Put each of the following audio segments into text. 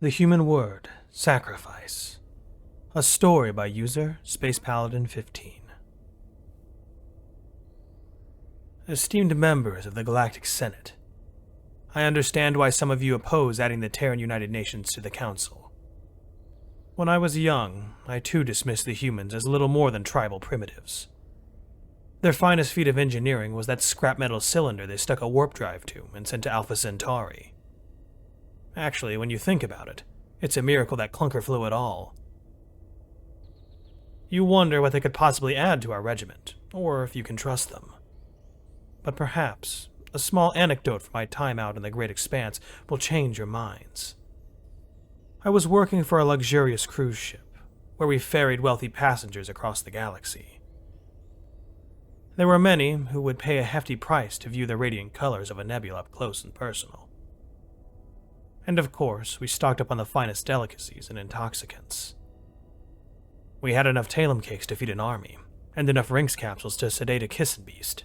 The Human Word, Sacrifice. A story by user SpacePaladin15. Esteemed members of the Galactic Senate, I understand why some of you oppose adding the Terran United Nations to the Council. When I was young, I too dismissed the humans as little more than tribal primitives. Their finest feat of engineering was that scrap metal cylinder they stuck a warp drive to and sent to Alpha Centauri. Actually, when you think about it, it's a miracle that clunker flew at all. You wonder what they could possibly add to our regiment, or if you can trust them. But perhaps a small anecdote from my time out in the great expanse will change your minds. I was working for a luxurious cruise ship, where we ferried wealthy passengers across the galaxy. There were many who would pay a hefty price to view the radiant colors of a nebula up close and personal. And of course, we stocked up on the finest delicacies and intoxicants. We had enough Talem cakes to feed an army, and enough Rinks capsules to sedate a kissing beast.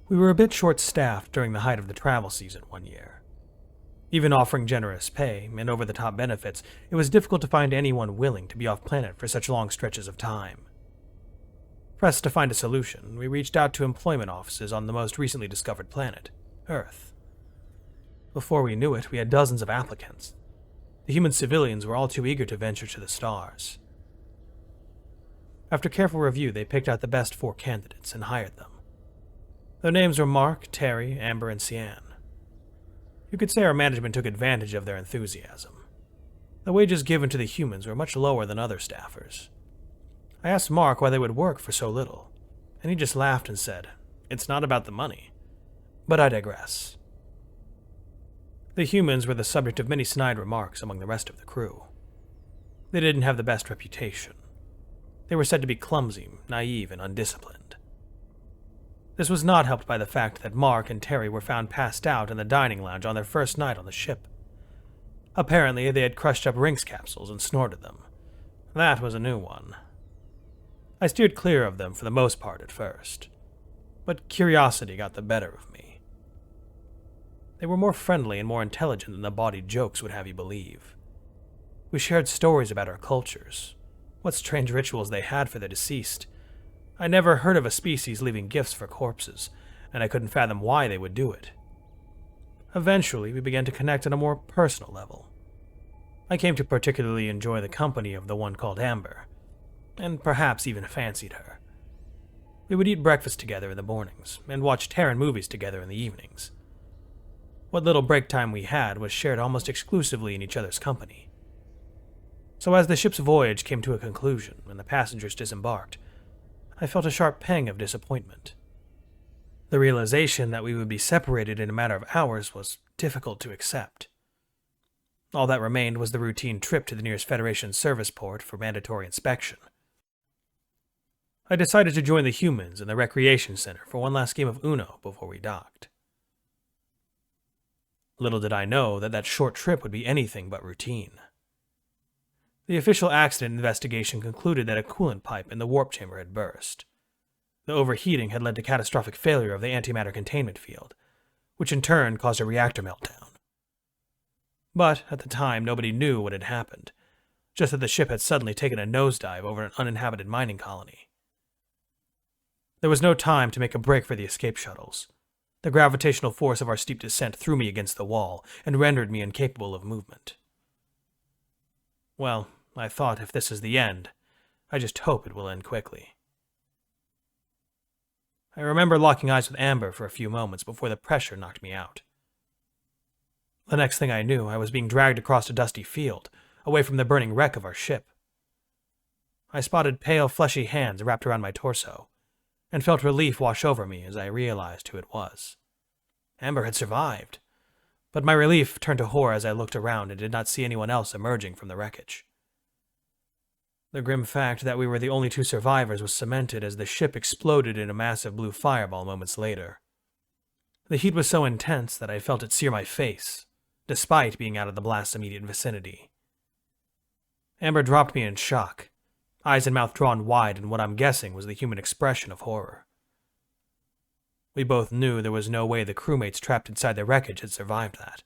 We were a bit short-staffed during the height of the travel season one year. Even offering generous pay and over-the-top benefits, it was difficult to find anyone willing to be off-planet for such long stretches of time. Pressed to find a solution, we reached out to employment offices on the most recently discovered planet, Earth. Before we knew it, we had dozens of applicants. The human civilians were all too eager to venture to the stars. After careful review, they picked out the best 4 candidates and hired them. Their names were Mark, Terry, Amber, and Cyan. You could say our management took advantage of their enthusiasm. The wages given to the humans were much lower than other staffers. I asked Mark why they would work for so little, and he just laughed and said, "It's not about the money." But I digress. The humans were the subject of many snide remarks among the rest of the crew. They didn't have the best reputation. They were said to be clumsy, naive, and undisciplined. This was not helped by the fact that Mark and Terry were found passed out in the dining lounge on their first night on the ship. Apparently, they had crushed up Rinks capsules and snorted them. That was a new one. I steered clear of them for the most part at first, but curiosity got the better of me. They were more friendly and more intelligent than the bawdy jokes would have you believe. We shared stories about our cultures, what strange rituals they had for the deceased. I never heard of a species leaving gifts for corpses, and I couldn't fathom why they would do it. Eventually, we began to connect on a more personal level. I came to particularly enjoy the company of the one called Amber, and perhaps even fancied her. We would eat breakfast together in the mornings, and watch Terran movies together in the evenings. What little break time we had was shared almost exclusively in each other's company. So as the ship's voyage came to a conclusion and the passengers disembarked, I felt a sharp pang of disappointment. The realization that we would be separated in a matter of hours was difficult to accept. All that remained was the routine trip to the nearest Federation service port for mandatory inspection. I decided to join the humans in the recreation center for one last game of Uno before we docked. Little did I know that that short trip would be anything but routine. The official accident investigation concluded that a coolant pipe in the warp chamber had burst. The overheating had led to catastrophic failure of the antimatter containment field, which in turn caused a reactor meltdown. But at the time, nobody knew what had happened, just that the ship had suddenly taken a nosedive over an uninhabited mining colony. There was no time to make a break for the escape shuttles. The gravitational force of our steep descent threw me against the wall and rendered me incapable of movement. Well, I thought if this is the end, I just hope it will end quickly. I remember locking eyes with Amber for a few moments before the pressure knocked me out. The next thing I knew, I was being dragged across a dusty field, away from the burning wreck of our ship. I spotted pale, fleshy hands wrapped around my torso, and felt relief wash over me as I realized who it was. Amber had survived, but my relief turned to horror as I looked around and did not see anyone else emerging from the wreckage. The grim fact that we were the only 2 survivors was cemented as the ship exploded in a massive blue fireball moments later. The heat was so intense that I felt it sear my face, despite being out of the blast's immediate vicinity. Amber dropped me in shock, eyes and mouth drawn wide in what I'm guessing was the human expression of horror. We both knew there was no way the crewmates trapped inside the wreckage had survived that.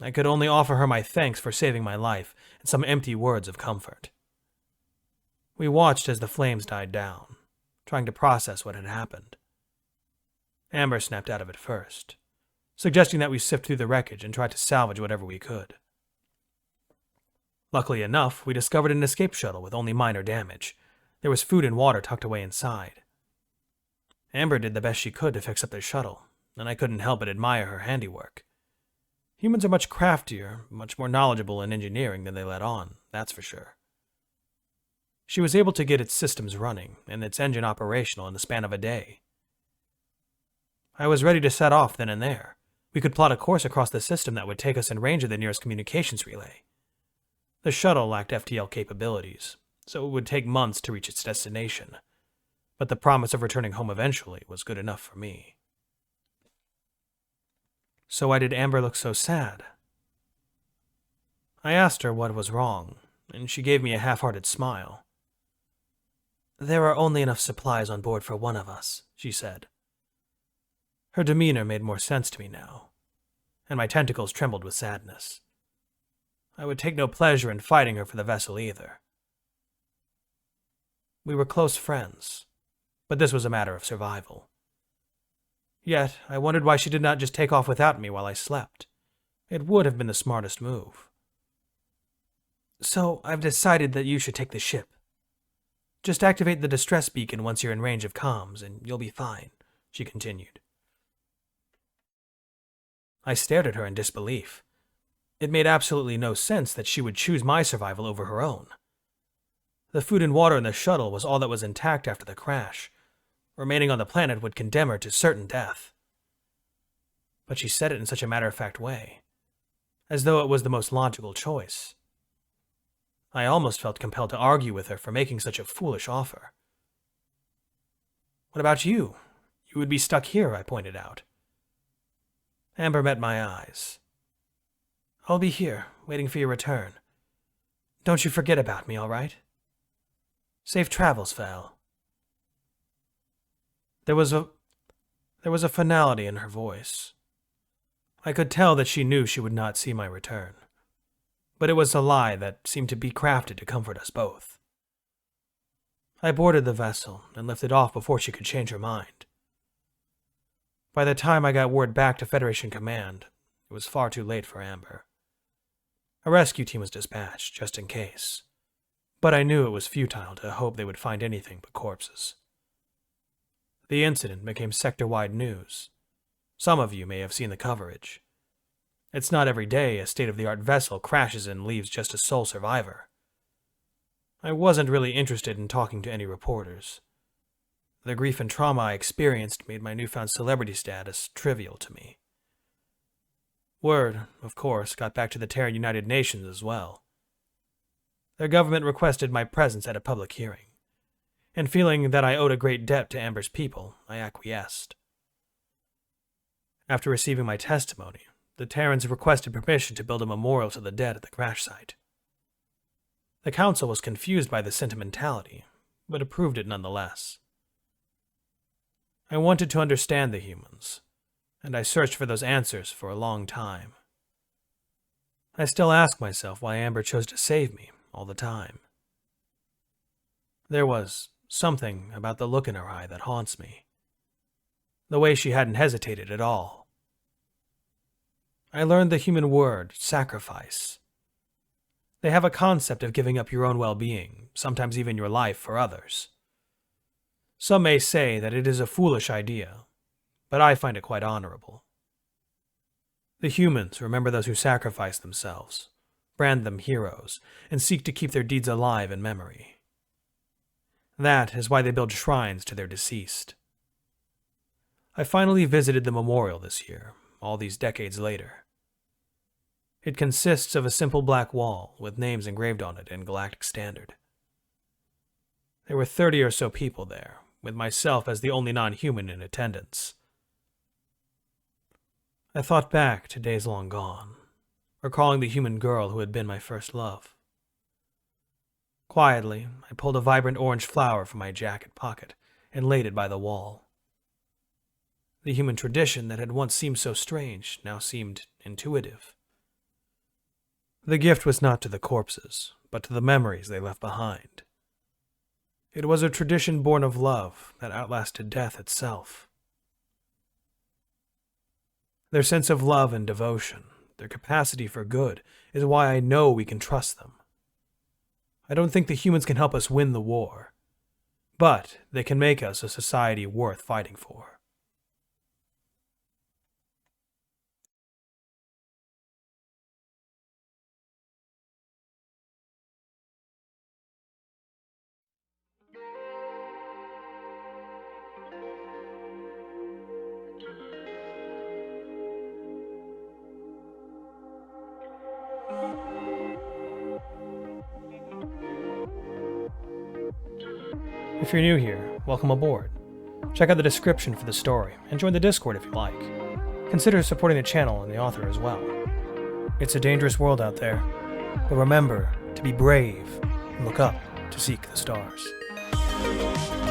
I could only offer her my thanks for saving my life and some empty words of comfort. We watched as the flames died down, trying to process what had happened. Amber snapped out of it first, suggesting that we sift through the wreckage and try to salvage whatever we could. Luckily enough, we discovered an escape shuttle with only minor damage. There was food and water tucked away inside. Amber did the best she could to fix up the shuttle, and I couldn't help but admire her handiwork. Humans are much craftier, much more knowledgeable in engineering than they let on, that's for sure. She was able to get its systems running and its engine operational in the span of a day. I was ready to set off then and there. We could plot a course across the system that would take us in range of the nearest communications relay. The shuttle lacked FTL capabilities, so it would take months to reach its destination, but the promise of returning home eventually was good enough for me. So why did Amber look so sad? I asked her what was wrong, and she gave me a half-hearted smile. "There are only enough supplies on board for one of us," she said. Her demeanor made more sense to me now, and my tentacles trembled with sadness. I would take no pleasure in fighting her for the vessel either. We were close friends, but this was a matter of survival. Yet, I wondered why she did not just take off without me while I slept. It would have been the smartest move. "So, I've decided that you should take the ship. Just activate the distress beacon once you're in range of comms, and you'll be fine," she continued. I stared at her in disbelief. It made absolutely no sense that she would choose my survival over her own. The food and water in the shuttle was all that was intact after the crash. Remaining on the planet would condemn her to certain death. But she said it in such a matter-of-fact way, as though it was the most logical choice. I almost felt compelled to argue with her for making such a foolish offer. "What about you? You would be stuck here," I pointed out. Amber met my eyes. "I'll be here, waiting for your return. Don't you forget about me, all right? Safe travels, Val." There was a finality in her voice. I could tell that she knew she would not see my return, but it was a lie that seemed to be crafted to comfort us both. I boarded the vessel and lifted off before she could change her mind. By the time I got word back to Federation Command, it was far too late for Amber. A rescue team was dispatched, just in case, but I knew it was futile to hope they would find anything but corpses. The incident became sector-wide news. Some of you may have seen the coverage. It's not every day a state-of-the-art vessel crashes and leaves just a sole survivor. I wasn't really interested in talking to any reporters. The grief and trauma I experienced made my newfound celebrity status trivial to me. Word, of course, got back to the Terran United Nations as well. Their government requested my presence at a public hearing, and feeling that I owed a great debt to Amber's people, I acquiesced. After receiving my testimony, the Terrans requested permission to build a memorial to the dead at the crash site. The council was confused by the sentimentality, but approved it nonetheless. I wanted to understand the humans, and I searched for those answers for a long time. I still ask myself why Amber chose to save me all the time. There was something about the look in her eye that haunts me. The way she hadn't hesitated at all. I learned the human word, sacrifice. They have a concept of giving up your own well-being, sometimes even your life, for others. Some may say that it is a foolish idea, but I find it quite honorable. The humans remember those who sacrifice themselves, brand them heroes, and seek to keep their deeds alive in memory. That is why they build shrines to their deceased. I finally visited the memorial this year, all these decades later. It consists of a simple black wall with names engraved on it in galactic standard. There were 30 or so people there, with myself as the only non-human in attendance. I thought back to days long gone, recalling the human girl who had been my first love. Quietly, I pulled a vibrant orange flower from my jacket pocket and laid it by the wall. The human tradition that had once seemed so strange now seemed intuitive. The gift was not to the corpses, but to the memories they left behind. It was a tradition born of love that outlasted death itself. Their sense of love and devotion, their capacity for good, is why I know we can trust them. I don't think the humans can help us win the war, but they can make us a society worth fighting for. If you're new here, welcome aboard. Check out the description for the story, and join the Discord if you like. Consider supporting the channel and the author as well. It's a dangerous world out there, but remember to be brave and look up to seek the stars.